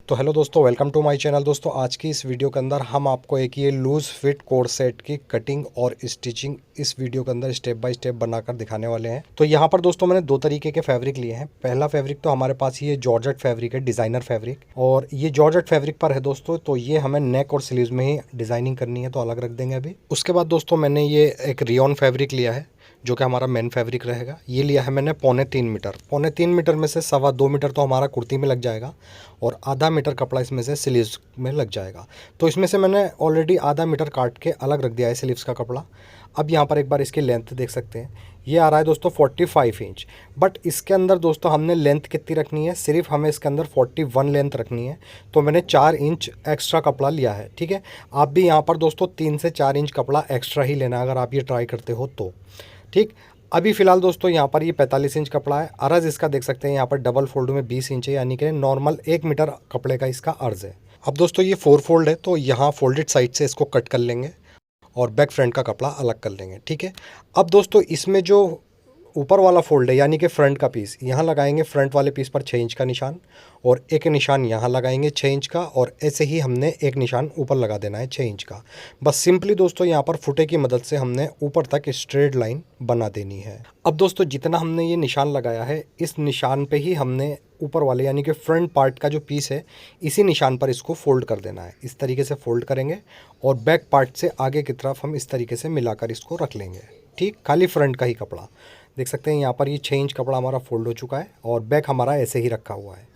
तो हेलो दोस्तों, welcome to my channel. दोस्तों आज की इस वीडियो के अंदर हम आपको एक ये लूज़ फिट कोट सेट की कटिंग और स्टिचिंग इस वीडियो के अंदर स्टेप बाय स्टेप बनाकर दिखाने वाले हैं। तो यहाँ पर दोस्तों मैंने दो तरीके के फैब्रिक लिए हैं। पहला फैब्रिक तो हमारे पास ये जॉर्जेट फैब्रिक है, डिज़ाइनर फैब्रिक, और ये जॉर्जेट फैब्रिक पर है दोस्तों। तो ये हमें नेक और स्लीव्स में ही डिज़ाइनिंग करनी है, तो अलग रख देंगे अभी। उसके बाद दोस्तों मैंने ये एक रियॉन फैब्रिक लिया है जो कि हमारा मेन फैब्रिक रहेगा। ये लिया है मैंने 3.25 मीटर। 3.25 मीटर में से 2.25 मीटर तो हमारा कुर्ती में लग जाएगा और आधा मीटर कपड़ा इसमें से स्लीव्स में लग जाएगा। तो इसमें से मैंने ऑलरेडी आधा मीटर काट के अलग रख दिया है स्लीव्स का कपड़ा। अब यहाँ पर एक बार इसकी लेंथ देख सकते हैं, ये आ रहा है दोस्तों 45 इंच। बट इसके अंदर दोस्तों हमने लेंथ कितनी रखनी है, सिर्फ हमें इसके अंदर 41 लेंथ रखनी है। तो मैंने 4 इंच एक्स्ट्रा कपड़ा लिया है। ठीक है, आप भी यहाँ पर दोस्तों 3 से 4 इंच कपड़ा एक्स्ट्रा ही लेना अगर आप ये ट्राई करते हो तो। ठीक, अभी फ़िलहाल दोस्तों यहाँ पर ये 45 इंच कपड़ा है। अर्ज इसका देख सकते हैं यहाँ पर डबल फोल्ड में 20 इंच है, यानी कि नॉर्मल 1 मीटर कपड़े का इसका अर्ज है। अब दोस्तों ये 4 फोल्ड है, तो यहाँ फोल्डेड साइड से इसको कट कर लेंगे और बैक फ्रंट का कपड़ा अलग कर लेंगे। ठीक है, अब दोस्तों इसमें जो ऊपर वाला फोल्ड है यानी कि फ्रंट का पीस, यहाँ लगाएंगे फ्रंट वाले पीस पर 6 इंच का निशान और एक निशान यहाँ लगाएंगे 6 इंच का, और ऐसे ही हमने एक निशान ऊपर लगा देना है 6 इंच का। बस सिंपली दोस्तों यहाँ पर फुटे की मदद से हमने ऊपर तक स्ट्रेट लाइन बना देनी है। अब दोस्तों जितना हमने ये निशान लगाया है, इस निशान पे ही हमने ऊपर वाले यानी कि फ्रंट पार्ट का जो पीस है इसी निशान पर इसको फोल्ड कर देना है। इस तरीके से फोल्ड करेंगे और बैक पार्ट से आगे की तरफ हम इस तरीके से मिलाकर इसको रख लेंगे। ठीक, खाली फ्रंट का ही कपड़ा देख सकते हैं यहाँ पर ये 6 इंच कपड़ा हमारा फोल्ड हो चुका है और बैक हमारा ऐसे ही रखा हुआ है।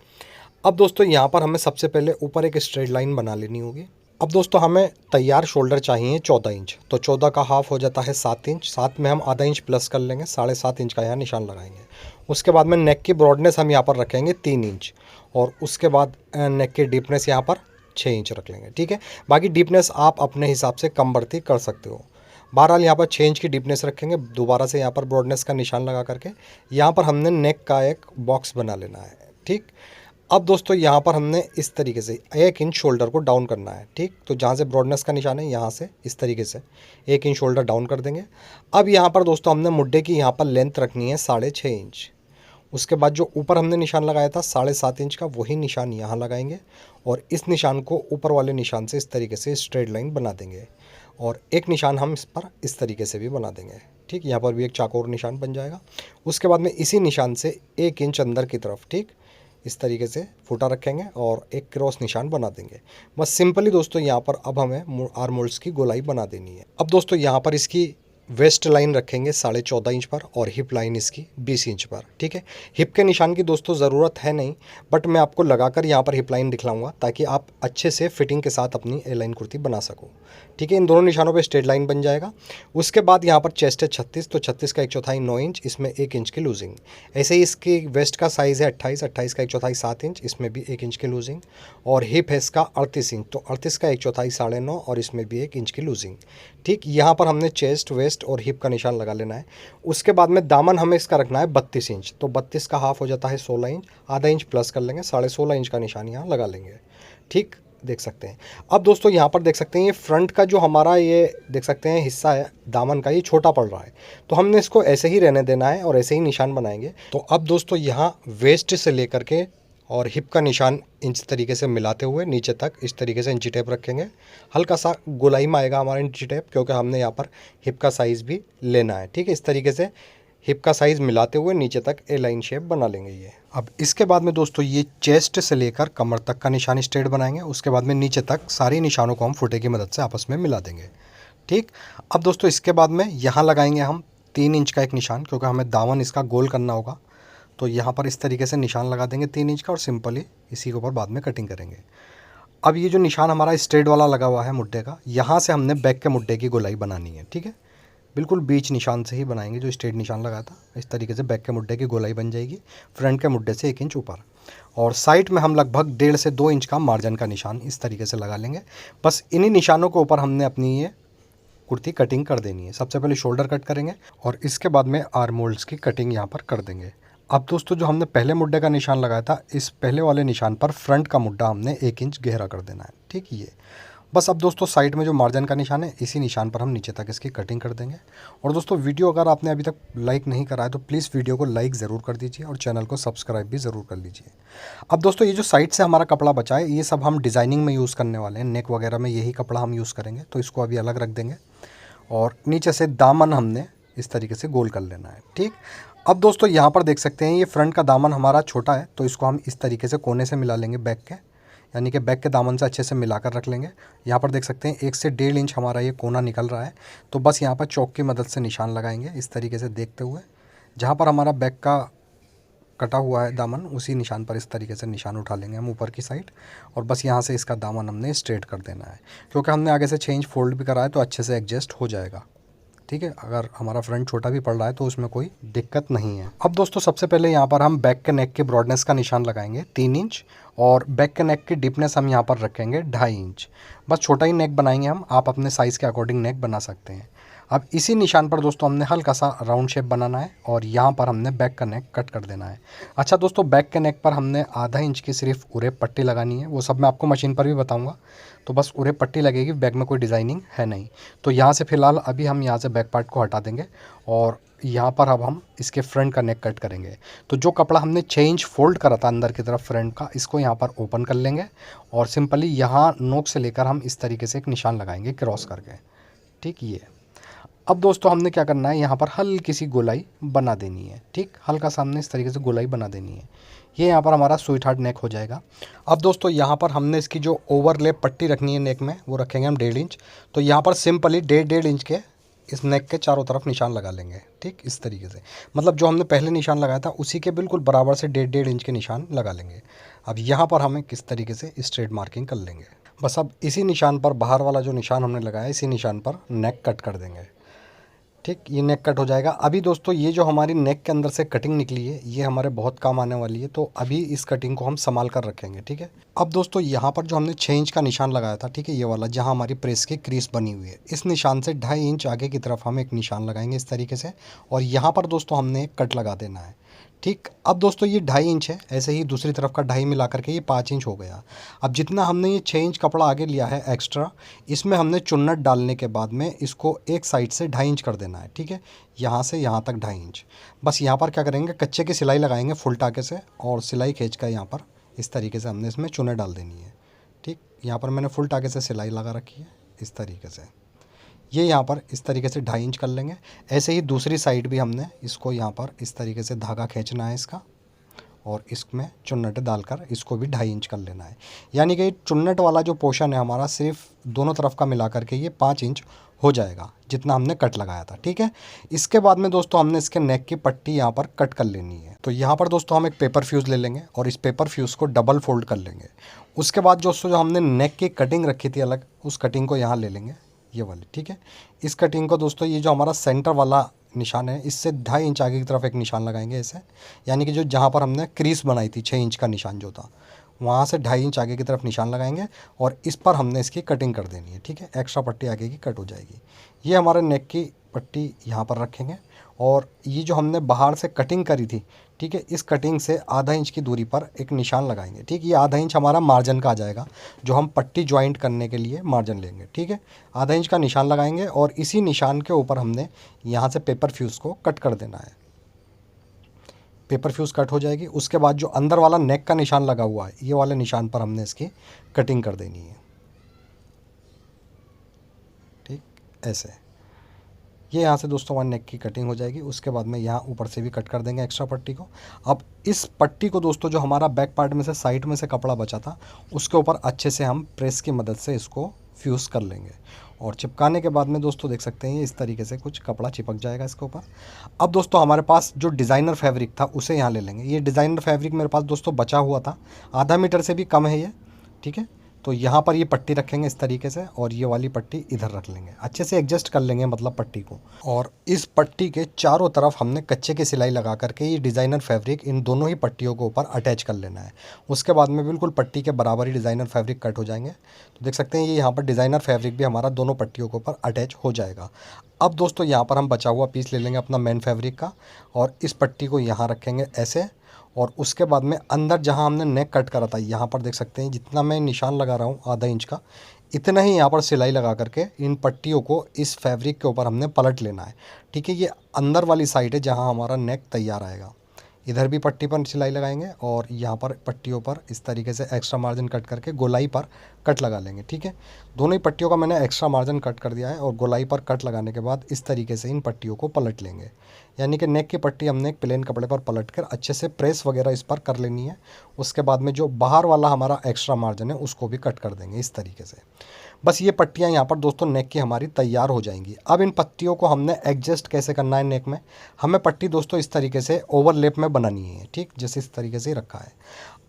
अब दोस्तों यहाँ पर हमें सबसे पहले ऊपर एक स्ट्रेट लाइन बना लेनी होगी। अब दोस्तों हमें तैयार शोल्डर चाहिए 14 इंच, तो 14 का हाफ हो जाता है 7 इंच। 7 में हम आधा इंच प्लस कर लेंगे, 7.5 इंच का यहाँ निशान लगाएंगे। उसके बाद में नेक की ब्रॉडनेस हम यहाँ पर रखेंगे 3 इंच और उसके बाद नेक की डीपनेस यहाँ पर 6 इंच रख लेंगे। ठीक है, बाकी डीपनेस आप अपने हिसाब से कम बढ़ती कर सकते हो। बहरहाल यहाँ पर 6 इंच की डीपनेस रखेंगे। दोबारा से यहाँ पर ब्रॉडनेस का निशान लगा करके यहाँ पर हमने नेक का एक बॉक्स बना लेना है। ठीक, अब दोस्तों यहाँ पर हमने इस तरीके से 1 इंच शोल्डर को डाउन करना है। ठीक, तो जहाँ से ब्रॉडनेस का निशान है यहाँ से इस तरीके से 1 इंच शोल्डर डाउन कर देंगे। अब यहाँ पर दोस्तों हमने मुड्ढे की यहाँ पर लेंथ रखनी है 6.5 इंच। उसके बाद जो ऊपर हमने निशान लगाया था 7.5 इंच का, वही निशान यहाँ लगाएंगे और इस निशान को ऊपर वाले निशान से इस तरीके से स्ट्रेट लाइन बना देंगे और एक निशान हम इस पर इस तरीके से भी बना देंगे। ठीक, यहाँ पर भी एक चाकोर निशान बन जाएगा। उसके बाद में इसी निशान से 1 इंच अंदर की तरफ ठीक इस तरीके से फूटा रखेंगे और एक क्रॉस निशान बना देंगे। बस सिंपली दोस्तों यहाँ पर अब हमें आर्म होल्स की गोलाई बना देनी है। अब दोस्तों यहाँ पर इसकी वेस्ट लाइन रखेंगे 14.5 इंच पर और हिप लाइन इसकी 20 इंच पर। ठीक है, हिप के निशान की दोस्तों ज़रूरत है नहीं, बट मैं आपको लगाकर यहाँ पर हिप लाइन दिखलाऊंगा ताकि आप अच्छे से फिटिंग के साथ अपनी ए लाइन कुर्ती बना सको। ठीक है, इन दोनों निशानों पे स्ट्रेट लाइन बन जाएगा। उसके बाद यहाँ पर चेस्ट है 36, तो 36 का 1/4 9 इंच, इसमें 1 इंच की लूजिंग। ऐसे ही इसकी वेस्ट का साइज़ है 28, 28 का 1/4 7 इंच, इसमें भी 1 इंच की लूजिंग। और हिप है इसका 38 इंच, तो 38 का 1/4 9.5 और इसमें भी 1 इंच की लूजिंग। ठीक, यहाँ पर हमने चेस्ट वेस्ट और हिप का निशान लगा लेना है। उसके बाद में दामन हमें इसका रखना है 32 इंच, तो 32 का हाफ हो जाता है 16 इंच, आधा इंच प्लस कर लेंगे, 16.5 इंच का निशान यहाँ लगा लेंगे। ठीक, देख सकते हैं। अब दोस्तों यहाँ पर देख सकते हैं ये फ्रंट का जो हमारा ये देख सकते हैं हिस्सा है दामन का, ये छोटा पड़ रहा है, तो हमने इसको ऐसे ही रहने देना है और ऐसे ही निशान बनाएंगे। तो अब दोस्तों यहाँ वेस्ट से लेकर के और हिप का निशान इंच तरीके से मिलाते हुए नीचे तक इस तरीके से इंची टेप रखेंगे। हल्का सा गोलाई में आएगा हमारा इंची टेप, क्योंकि हमने यहाँ पर हिप का साइज़ भी लेना है। ठीक है, इस तरीके से हिप का साइज़ मिलाते हुए नीचे तक ए लाइन शेप बना लेंगे ये। अब इसके बाद में दोस्तों ये चेस्ट से लेकर कमर तक का निशान स्ट्रेट बनाएंगे। उसके बाद में नीचे तक सारे निशानों को हम फुटे की मदद से आपस में मिला देंगे। ठीक, अब दोस्तों इसके बाद में यहाँ लगाएंगे हम 3 इंच का एक निशान, क्योंकि हमें दामन इसका गोल करना होगा। तो यहाँ पर इस तरीके से निशान लगा देंगे 3 इंच का और सिंपली इसी के ऊपर बाद में कटिंग करेंगे। अब ये जो निशान हमारा स्ट्रेट वाला लगा हुआ है मुड्ढे का, यहाँ से हमने बैक के मुड्ढे की गोलाई बनानी है। ठीक है, बिल्कुल बीच निशान से ही बनाएंगे जो स्ट्रेट निशान लगाया था। इस तरीके से बैक के मुड्ढे की गोलाई बन जाएगी, फ्रंट के मुड्ढे से 1 इंच ऊपर, और साइड में हम लगभग 1.5 से 2 इंच का मार्जिन का निशान इस तरीके से लगा लेंगे। बस इन्हीं निशानों के ऊपर हमने अपनी ये कुर्ती कटिंग कर देनी है। सबसे पहले शोल्डर कट करेंगे और इसके बाद में आर्म होल्स की कटिंग यहाँ पर कर देंगे। अब दोस्तों जो हमने पहले मुड्ढे का निशान लगाया था, इस पहले वाले निशान पर फ्रंट का मुड्ढा हमने 1 इंच गहरा कर देना है। ठीक, ये बस अब दोस्तों साइड में जो मार्जिन का निशान है, इसी निशान पर हम नीचे तक इसकी कटिंग कर देंगे। और दोस्तों वीडियो अगर आपने अभी तक लाइक नहीं करा है तो प्लीज़ वीडियो को लाइक ज़रूर कर दीजिए और चैनल को सब्सक्राइब भी ज़रूर कर लीजिए। अब दोस्तों ये जो साइड से हमारा कपड़ा बचा है, ये सब हम डिज़ाइनिंग में यूज़ करने वाले हैं, नेक वगैरह में यही कपड़ा हम यूज़ करेंगे, तो इसको अभी अलग रख देंगे। और नीचे से दामन हमने इस तरीके से गोल कर लेना है, ठीक। अब दोस्तों यहाँ पर देख सकते हैं ये फ्रंट का दामन हमारा छोटा है, तो इसको हम इस तरीके से कोने से मिला लेंगे बैक के, यानी कि बैक के दामन से अच्छे से मिलाकर रख लेंगे। यहाँ पर देख सकते हैं 1 से 1.5 इंच हमारा ये कोना निकल रहा है, तो बस यहाँ पर चौक की मदद से निशान लगाएंगे इस तरीके से देखते हुए। जहाँ पर हमारा बैक का कटा हुआ है दामन, उसी निशान पर इस तरीके से निशान उठा लेंगे हम ऊपर की साइड, और बस यहाँ से इसका दामन हमने स्ट्रेट कर देना है, क्योंकि हमने आगे से चेंज फोल्ड भी करा है तो अच्छे से एडजस्ट हो जाएगा, ठीक है। अगर हमारा फ्रंट छोटा भी पड़ रहा है तो उसमें कोई दिक्कत नहीं है। अब दोस्तों सबसे पहले यहाँ पर हम बैक के नेक के ब्रॉडनेस का निशान लगाएंगे 3 इंच, और बैक के नेक की डीपनेस हम यहाँ पर रखेंगे 2.5 इंच। बस छोटा ही नेक बनाएंगे हम, आप अपने साइज़ के अकॉर्डिंग नेक बना सकते हैं। अब इसी निशान पर दोस्तों हमने हल्का सा राउंड शेप बनाना है, और यहाँ पर हमने बैक का नेक कट कर देना है। अच्छा दोस्तों, बैक के नेक पर हमने ½ इंच की सिर्फ उरे पट्टी लगानी है, वो सब मैं आपको मशीन पर भी बताऊँगा। तो बस उरे पट्टी लगेगी, बैक में कोई डिज़ाइनिंग है नहीं। तो यहाँ से फ़िलहाल अभी हम यहाँ से बैक पार्ट को हटा देंगे, और यहाँ पर अब हम इसके फ्रंट का नेक कट करेंगे। तो जो कपड़ा हमने 6 इंच फोल्ड करा था अंदर की तरफ फ्रंट का, इसको यहाँ पर ओपन कर लेंगे, और सिंपली यहाँ नोक से लेकर हम इस तरीके से एक निशान लगाएंगे क्रॉस करके, ठीक। ये अब दोस्तों हमने क्या करना है, यहाँ पर हल्की सी गोलाई बना देनी है, ठीक। हल्का सामने इस तरीके से गोलाई बना देनी है। ये यहाँ पर हमारा स्वीट हार्ट नेक हो जाएगा। अब दोस्तों यहाँ पर हमने इसकी जो ओवरलेप पट्टी रखनी है नेक में, वो रखेंगे हम 1.5 इंच। तो यहाँ पर सिंपली 1.5 इंच के इस नेक के चारों तरफ निशान लगा लेंगे, ठीक। इस तरीके से, मतलब जो हमने पहले निशान लगाया था उसी के बिल्कुल बराबर से 1.5 इंच के निशान लगा लेंगे। अब यहाँ पर हमें किस तरीके से स्ट्रेट मार्किंग कर लेंगे। बस अब इसी निशान पर, बाहर वाला जो निशान हमने लगाया, इसी निशान पर नेक कट कर देंगे, ठीक। ये नेक कट हो जाएगा। अभी दोस्तों ये जो हमारी नेक के अंदर से कटिंग निकली है, ये हमारे बहुत काम आने वाली है, तो अभी इस कटिंग को हम संभाल कर रखेंगे, ठीक है। अब दोस्तों यहाँ पर जो हमने 6 इंच का निशान लगाया था, ठीक है, ये वाला जहाँ हमारी प्रेस की क्रीज बनी हुई है, इस निशान से 2.5 इंच आगे की तरफ हम एक निशान लगाएंगे इस तरीके से, और यहाँ पर दोस्तों हमने एक कट लगा देना है, ठीक। अब दोस्तों ये 2.5 इंच है, ऐसे ही दूसरी तरफ का 2.5 मिला करके ये 5 इंच हो गया। अब जितना हमने ये 6 इंच कपड़ा आगे लिया है एक्स्ट्रा, इसमें हमने चुन्नट डालने के बाद में इसको एक साइड से 2.5 इंच कर देना है, ठीक है। यहाँ से यहाँ तक 2.5 इंच। बस यहाँ पर क्या करेंगे, कच्चे की सिलाई लगाएंगे फुल टाके से, और सिलाई खींच कर यहाँ पर इस तरीके से हमने इसमें चुन्नट डाल देनी है, ठीक। यहाँ पर मैंने फुल टाके से सिलाई लगा रखी है इस तरीके से। ये यहाँ पर इस तरीके से 2.5 इंच कर लेंगे। ऐसे ही दूसरी साइड भी हमने इसको यहाँ पर इस तरीके से धागा खींचना है इसका, और इसमें चुन्नट डालकर इसको भी 2.5 इंच कर लेना है। यानी कि चुन्नट वाला जो पोर्शन है हमारा, सिर्फ दोनों तरफ का मिला करके ये 5 इंच हो जाएगा, जितना हमने कट लगाया था, ठीक है। इसके बाद में दोस्तों हमने इसके नेक की पट्टी यहाँ पर कट कर लेनी है। तो यहाँ पर दोस्तों हम एक पेपर फ्यूज़ ले लेंगे, और इस पेपर फ्यूज़ को डबल फोल्ड कर लेंगे। उसके बाद दोस्तों जो हमने नेक की कटिंग रखी थी अलग, उस कटिंग को यहाँ ले लेंगे, ये वाली, ठीक है। इस कटिंग को दोस्तों, ये जो हमारा सेंटर वाला निशान है, इससे 2.5 इंच आगे की तरफ एक निशान लगाएंगे ऐसे, यानी कि जो जहाँ पर हमने क्रीज बनाई थी 6 इंच का निशान जो था, वहाँ से 2.5 इंच आगे की तरफ निशान लगाएंगे, और इस पर हमने इसकी कटिंग कर देनी है, ठीक है। एक्स्ट्रा पट्टी आगे की कट हो जाएगी। ये हमारे नेक की पट्टी यहाँ पर रखेंगे, और ये जो हमने बाहर से कटिंग करी थी, ठीक है, इस कटिंग से ½ इंच की दूरी पर एक निशान लगाएंगे, ठीक। ये ½ इंच हमारा मार्जिन का आ जाएगा, जो हम पट्टी ज्वाइंट करने के लिए मार्जिन लेंगे, ठीक है। ½ इंच का निशान लगाएंगे, और इसी निशान के ऊपर हमने यहाँ से पेपर फ्यूज़ को कट कर देना है। पेपर फ्यूज़ कट हो जाएगी। उसके बाद जो अंदर वाला नेक का निशान लगा हुआ है, ये वाले निशान पर हमने इसकी कटिंग कर देनी है, ठीक। ऐसे ये यहाँ से दोस्तों हमारे नेक की कटिंग हो जाएगी। उसके बाद में यहाँ ऊपर से भी कट कर देंगे एक्स्ट्रा पट्टी को। अब इस पट्टी को दोस्तों, जो हमारा बैक पार्ट में से साइड में से कपड़ा बचा था, उसके ऊपर अच्छे से हम प्रेस की मदद से इसको फ्यूज़ कर लेंगे, और चिपकाने के बाद में दोस्तों देख सकते हैं इस तरीके से कुछ कपड़ा चिपक जाएगा इसके ऊपर। अब दोस्तों हमारे पास जो डिज़ाइनर फैब्रिक था उसे यहाँ ले लेंगे। ये डिज़ाइनर फैब्रिक मेरे पास दोस्तों बचा हुआ था, ½ मीटर से भी कम है ये, ठीक है। तो यहाँ पर ये पट्टी रखेंगे इस तरीके से, और ये वाली पट्टी इधर रख लेंगे, अच्छे से एडजस्ट कर लेंगे मतलब पट्टी को। और इस पट्टी के चारों तरफ हमने कच्चे की सिलाई लगा करके ये डिज़ाइनर फैब्रिक इन दोनों ही पट्टियों के ऊपर अटैच कर लेना है। उसके बाद में बिल्कुल पट्टी के बराबर ही डिज़ाइनर फैब्रिक कट हो जाएंगे। तो देख सकते हैं ये यहाँ पर डिज़ाइनर फैब्रिक भी हमारा दोनों पट्टियों के ऊपर अटैच हो जाएगा। अब दोस्तों यहाँ पर हम बचा हुआ पीस ले लेंगे अपना मेन फैब्रिक का, और इस पट्टी को यहाँ रखेंगे ऐसे, और उसके बाद में अंदर जहाँ हमने नेक कट करा था, यहाँ पर देख सकते हैं जितना मैं निशान लगा रहा हूँ आधा इंच का, इतना ही यहाँ पर सिलाई लगा करके इन पट्टियों को इस फैब्रिक के ऊपर हमने पलट लेना है। ठीक है, ये अंदर वाली साइड है जहाँ हमारा नेक तैयार आएगा। इधर भी पट्टी पर सिलाई लगाएंगे और यहाँ पर पट्टियों पर इस तरीके से एक्स्ट्रा मार्जिन कट करके गोलाई पर कट लगा लेंगे। ठीक है, दोनों ही पट्टियों का मैंने एक्स्ट्रा मार्जिन कट कर दिया है और गोलाई पर कट लगाने के बाद इस तरीके से इन पट्टियों को पलट लेंगे। यानी कि नेक की पट्टी हमने एक प्लेन कपड़े पर पलट कर अच्छे से प्रेस वगैरह इस पर कर लेनी है। उसके बाद में जो बाहर वाला हमारा एक्स्ट्रा मार्जिन है उसको भी कट कर देंगे इस तरीके से। बस ये पट्टियाँ यहाँ पर दोस्तों नेक की हमारी तैयार हो जाएंगी। अब इन पट्टियों को हमने एडजस्ट कैसे करना है नेक में, हमें पट्टी दोस्तों इस तरीके से ओवरलैप में बनानी है। ठीक, जैसे इस तरीके से ही रखा है।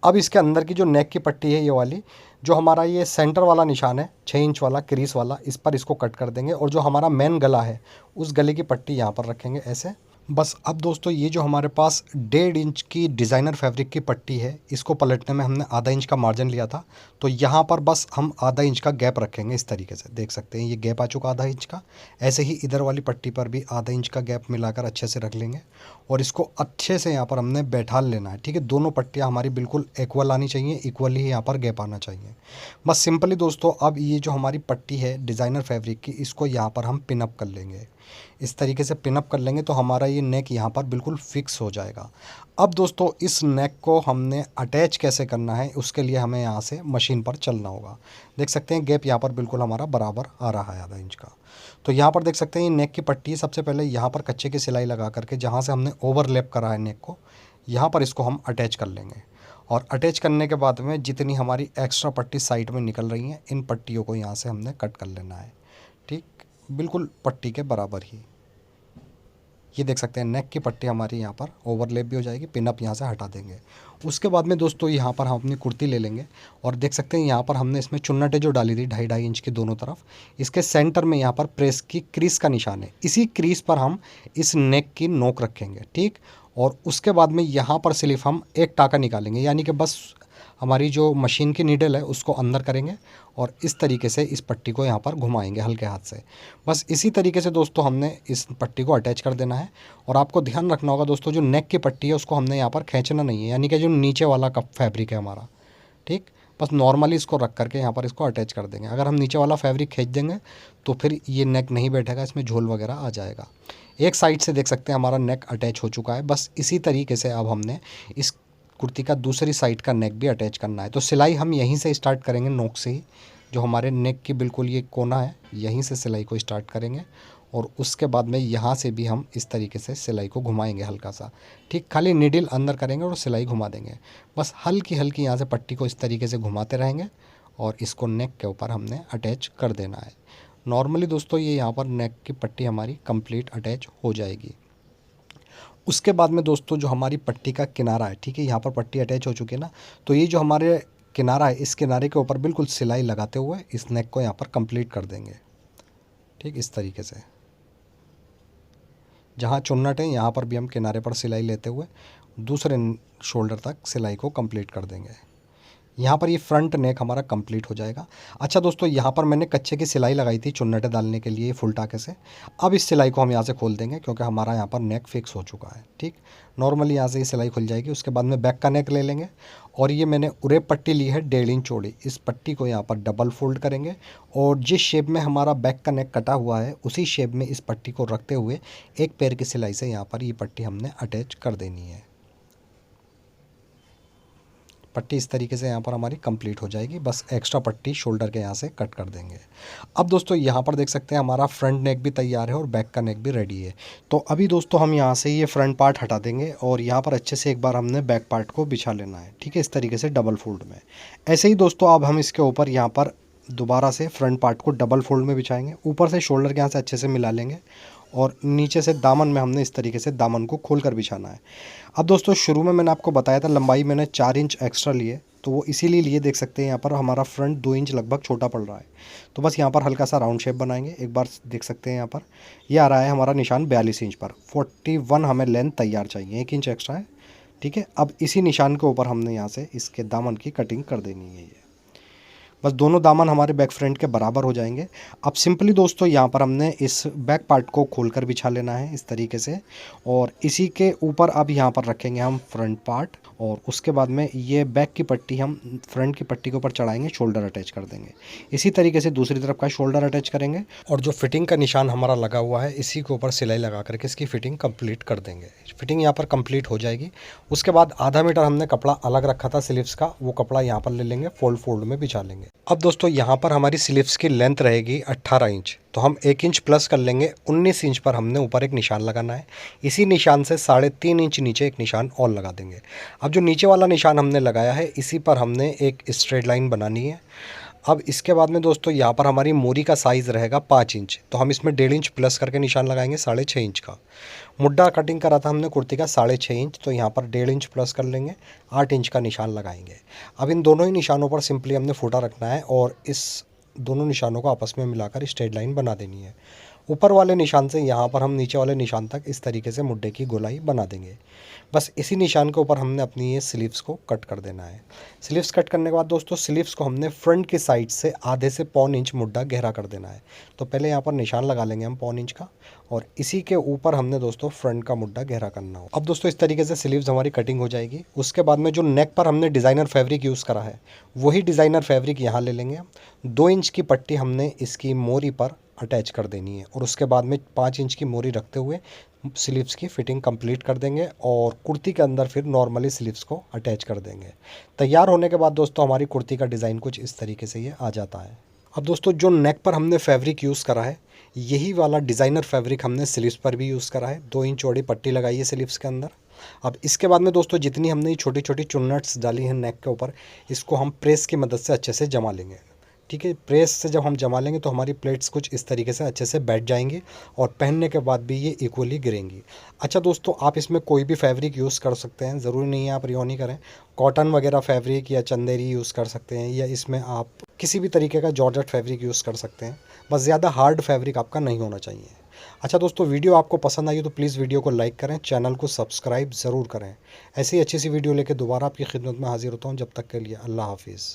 अब इसके अंदर की जो नेक की पट्टी है ये वाली, जो हमारा ये सेंटर वाला निशान है 6 इंच वाला क्रीज वाला, इस पर इसको कट कर देंगे और जो हमारा मेन गला है उस गले की पट्टी यहाँ पर रखेंगे ऐसे। बस अब दोस्तों ये जो हमारे पास 1.5 इंच की डिज़ाइनर फैब्रिक की पट्टी है, इसको पलटने में हमने आधा इंच का मार्जिन लिया था, तो यहाँ पर बस हम आधा इंच का गैप रखेंगे इस तरीके से। देख सकते हैं ये गैप आ चुका आधा इंच का। ऐसे ही इधर वाली पट्टी पर भी आधा इंच का गैप मिलाकर अच्छे से रख लेंगे और इसको अच्छे से यहाँ पर हमने बैठा लेना है। ठीक है, दोनों पट्टियाँ हमारी बिल्कुल इक्वल आनी चाहिए, इक्वल ही यहाँ पर गैप आना चाहिए। बस सिंपली दोस्तों अब ये जो हमारी पट्टी है डिज़ाइनर फैब्रिक की, इसको यहाँ पर हम पिनअप कर लेंगे। इस तरीके से पिनअप कर लेंगे तो हमारा ये नेक यहाँ पर बिल्कुल फिक्स हो जाएगा। अब दोस्तों इस नेक को हमने अटैच कैसे करना है उसके लिए हमें यहाँ से मशीन पर चलना होगा। देख सकते हैं गैप यहाँ पर बिल्कुल हमारा बराबर आ रहा है आधा इंच का। तो यहाँ पर देख सकते हैं ये नेक की पट्टी है। सबसे पहले यहाँ पर कच्चे की सिलाई लगा करके जहाँ से हमने ओवरलैप करा है नेक को, यहाँ पर इसको हम अटैच कर लेंगे। और अटैच करने के बाद में जितनी हमारी एक्स्ट्रा पट्टी साइड में निकल रही हैं, इन पट्टियों को यहाँ से हमने कट कर लेना है। ठीक, बिल्कुल पट्टी के बराबर ही। ये देख सकते हैं नेक की पट्टी हमारी यहाँ पर ओवरलैप भी हो जाएगी, पिनअप यहाँ से हटा देंगे। उसके बाद में दोस्तों यहाँ पर हम अपनी कुर्ती ले लेंगे और देख सकते हैं यहाँ पर हमने इसमें चुन्नटें जो डाली थी 2.5 इंच की दोनों तरफ, इसके सेंटर में यहाँ पर प्रेस की क्रीज का निशान है, इसी क्रीज पर हम इस नेक की नोक रखेंगे। ठीक, और उसके बाद में यहाँ पर सिर्फ हम एक टाका निकालेंगे, यानी कि बस हमारी जो मशीन की नीडल है उसको अंदर करेंगे और इस तरीके से इस पट्टी को यहाँ पर घुमाएंगे हल्के हाथ से। बस इसी तरीके से दोस्तों हमने इस पट्टी को अटैच कर देना है। और आपको ध्यान रखना होगा दोस्तों, जो नेक की पट्टी है उसको हमने यहाँ पर खींचना नहीं है, यानी कि जो नीचे वाला कप फैब्रिक है हमारा, ठीक, बस नॉर्मली इसको रख करके यहाँ पर इसको अटैच कर देंगे। अगर हम नीचे वाला फैब्रिक खींच देंगे तो फिर ये नेक नहीं बैठेगा, इसमें झोल वगैरह आ जाएगा। एक साइड से देख सकते हैं हमारा नेक अटैच हो चुका है। बस इसी तरीके से अब हमने इस कुर्ती का दूसरी साइड का नेक भी अटैच करना है। तो सिलाई हम यहीं से स्टार्ट करेंगे, नोक से ही, जो हमारे नेक की बिल्कुल ये कोना है यहीं से सिलाई को स्टार्ट करेंगे और उसके बाद में यहाँ से भी हम इस तरीके से सिलाई को घुमाएंगे हल्का सा। ठीक, खाली नीडल अंदर करेंगे और सिलाई घुमा देंगे। बस हल्की हल्की यहाँ से पट्टी को इस तरीके से घुमाते रहेंगे और इसको नेक के ऊपर हमने अटैच कर देना है। नॉर्मली दोस्तों ये यहाँ पर नेक की पट्टी हमारी कंप्लीट अटैच हो जाएगी। उसके बाद में दोस्तों जो हमारी पट्टी का किनारा है, ठीक है, यहाँ पर पट्टी अटैच हो चुकी है ना, तो ये जो हमारे किनारा है इस किनारे के ऊपर बिल्कुल सिलाई लगाते हुए इस नेक को यहाँ पर कंप्लीट कर देंगे। ठीक, इस तरीके से जहाँ चुन्नट है यहाँ पर भी हम किनारे पर सिलाई लेते हुए दूसरे शोल्डर तक सिलाई को कंप्लीट कर देंगे। यहाँ पर ये फ्रंट नेक हमारा कंप्लीट हो जाएगा। अच्छा दोस्तों, यहाँ पर मैंने कच्चे की सिलाई लगाई थी चुन्नटें डालने के लिए फुल टाके से। अब इस सिलाई को हम यहाँ से खोल देंगे क्योंकि हमारा यहाँ पर नेक फिक्स हो चुका है। ठीक, नॉर्मली यहाँ से ये सिलाई खुल जाएगी। उसके बाद में बैक का नेक ले लेंगे और ये मैंने उरेप पट्टी ली है 1.5 इंच चौड़ी। इस पट्टी को यहाँ पर डबल फोल्ड करेंगे और जिस शेप में हमारा बैक का नेक कटा हुआ है उसी शेप में इस पट्टी को रखते हुए एक पैर की सिलाई से यहाँ पर ये पट्टी हमने अटैच कर देनी है। पट्टी इस तरीके से यहाँ पर हमारी कंप्लीट हो जाएगी। बस एक्स्ट्रा पट्टी शोल्डर के यहाँ से कट कर देंगे। अब दोस्तों यहाँ पर देख सकते हैं हमारा फ्रंट नेक भी तैयार है और बैक का नेक भी रेडी है। तो अभी दोस्तों हम यहाँ से ये फ्रंट पार्ट हटा देंगे और यहाँ पर अच्छे से एक बार हमने बैक पार्ट को बिछा लेना है। ठीक है, इस तरीके से डबल फोल्ड में। ऐसे ही दोस्तों अब हम इसके ऊपर यहाँ पर दोबारा से फ्रंट पार्ट को डबल फोल्ड में बिछाएंगे। ऊपर से शोल्डर के यहाँ से अच्छे से मिला लेंगे और नीचे से दामन में हमने इस तरीके से दामन को खोल कर बिछाना है। अब दोस्तों शुरू में मैंने आपको बताया था लंबाई मैंने 4 इंच एक्स्ट्रा लिए, तो वो इसीलिए लिए। देख सकते हैं यहाँ पर हमारा फ्रंट 2 इंच लगभग छोटा पड़ रहा है। तो बस यहाँ पर हल्का सा राउंड शेप बनाएंगे। एक बार देख सकते हैं यहाँ पर ये आ रहा है हमारा निशान 42 इंच पर। 41 हमें लेंथ तैयार चाहिए, 1 इंच एक्स्ट्रा है। ठीक है, अब इसी निशान के ऊपर हमने यहाँ से इसके दामन की कटिंग कर देनी है। ये बस दोनों दामन हमारे बैक फ्रंट के बराबर हो जाएंगे। अब सिंपली दोस्तों यहाँ पर हमने इस बैक पार्ट को खोलकर बिछा लेना है इस तरीके से, और इसी के ऊपर अब यहाँ पर रखेंगे हम फ्रंट पार्ट, और उसके बाद में ये बैक की पट्टी हम फ्रंट की पट्टी के ऊपर चढ़ाएंगे, शोल्डर अटैच कर देंगे। इसी तरीके से दूसरी तरफ का शोल्डर अटैच करेंगे, और जो फिटिंग का निशान हमारा लगा हुआ है इसी के ऊपर सिलाई लगा करके इसकी फिटिंग कंप्लीट कर देंगे। फिटिंग यहाँ पर कंप्लीट हो जाएगी। उसके बाद आधा मीटर हमने कपड़ा अलग रखा था स्लीव्स का, वो कपड़ा यहाँ पर ले लेंगे, फोल्ड में बिछा लेंगे। अब दोस्तों यहाँ पर हमारी स्लीव्स की लेंथ रहेगी 18 इंच, तो हम 1 इंच प्लस कर लेंगे। 19 इंच पर हमने ऊपर एक निशान लगाना है। इसी निशान से 3.5 इंच नीचे एक निशान और लगा देंगे। अब जो नीचे वाला निशान हमने लगाया है इसी पर हमने एक स्ट्रेट लाइन बनानी है। अब इसके बाद में दोस्तों यहाँ पर हमारी मोरी का साइज़ रहेगा 5 इंच, तो हम इसमें 1.5 इंच प्लस करके निशान लगाएंगे 6.5 इंच का। मुड्ढा कटिंग करा था हमने कुर्ती का 6.5 इंच, तो यहाँ पर 1.5 इंच प्लस कर लेंगे, 8 इंच का निशान लगाएंगे। अब इन दोनों ही निशानों पर सिंपली हमने फूटा रखना है और इस दोनों निशानों को आपस में मिलाकर स्ट्रेट लाइन बना देनी है। ऊपर वाले निशान से यहाँ पर हम नीचे वाले निशान तक इस तरीके से मुड्ढे की गोलाई बना देंगे। बस इसी निशान के ऊपर हमने अपनी ये स्लीव्स को कट कर देना है। स्लीव्स कट करने के बाद दोस्तों स्लीव्स को हमने फ्रंट की साइड से आधे से 1.25 इंच मुड्ढा गहरा कर देना है। तो पहले यहाँ पर निशान लगा लेंगे हम 1.25 इंच का, और इसी के ऊपर हमने दोस्तों फ्रंट का मुड्ढा गहरा करना हो। अब दोस्तों इस तरीके से स्लीव्स हमारी कटिंग हो जाएगी। उसके बाद में जो नेक पर हमने डिज़ाइनर फैब्रिक यूज़ करा है वही डिज़ाइनर फैब्रिक यहाँ ले लेंगे। 2 इंच की पट्टी हमने इसकी मोरी पर अटैच कर देनी है, और उसके बाद में 5 इंच की मोरी रखते हुए स्लीव्स की फिटिंग कंप्लीट कर देंगे, और कुर्ती के अंदर फिर नॉर्मली स्लीव्स को अटैच कर देंगे। तैयार होने के बाद दोस्तों हमारी कुर्ती का डिज़ाइन कुछ इस तरीके से ये आ जाता है। अब दोस्तों जो नेक पर हमने फैब्रिक यूज़ करा है यही वाला डिज़ाइनर फैब्रिक हमने स्लीव्स पर भी यूज़ करा है। 2 इंच चौड़ी पट्टी लगाई है स्लीव्स के अंदर। अब इसके बाद में दोस्तों जितनी हमने छोटी छोटी चुन्नट्स डाली हैं नेक के ऊपर, इसको हम प्रेस की मदद से अच्छे से जमा लेंगे। ठीक है, प्रेस से जब हम जमा लेंगे तो हमारी प्लेट्स कुछ इस तरीके से अच्छे से बैठ जाएंगी, और पहनने के बाद भी ये इक्वली गिरेंगी। अच्छा दोस्तों, आप इसमें कोई भी फैब्रिक यूज़ कर सकते हैं, ज़रूरी नहीं है आप रियोनी करें। कॉटन वगैरह फैब्रिक या चंदेरी यूज़ कर सकते हैं, या इसमें आप किसी भी तरीके का जॉर्जेट फैब्रिक यूज़ कर सकते हैं। बस ज़्यादा हार्ड फैब्रिक आपका नहीं होना चाहिए। अच्छा दोस्तों, वीडियो आपको पसंद आई तो प्लीज़ वीडियो को लाइक करें, चैनल को सब्सक्राइब ज़रूर करें। ऐसी अच्छी सी वीडियो लेकर दोबारा आपकी खिदमत में हाजिर होता हूँ। जब तक के लिए अल्लाह हाफिज़।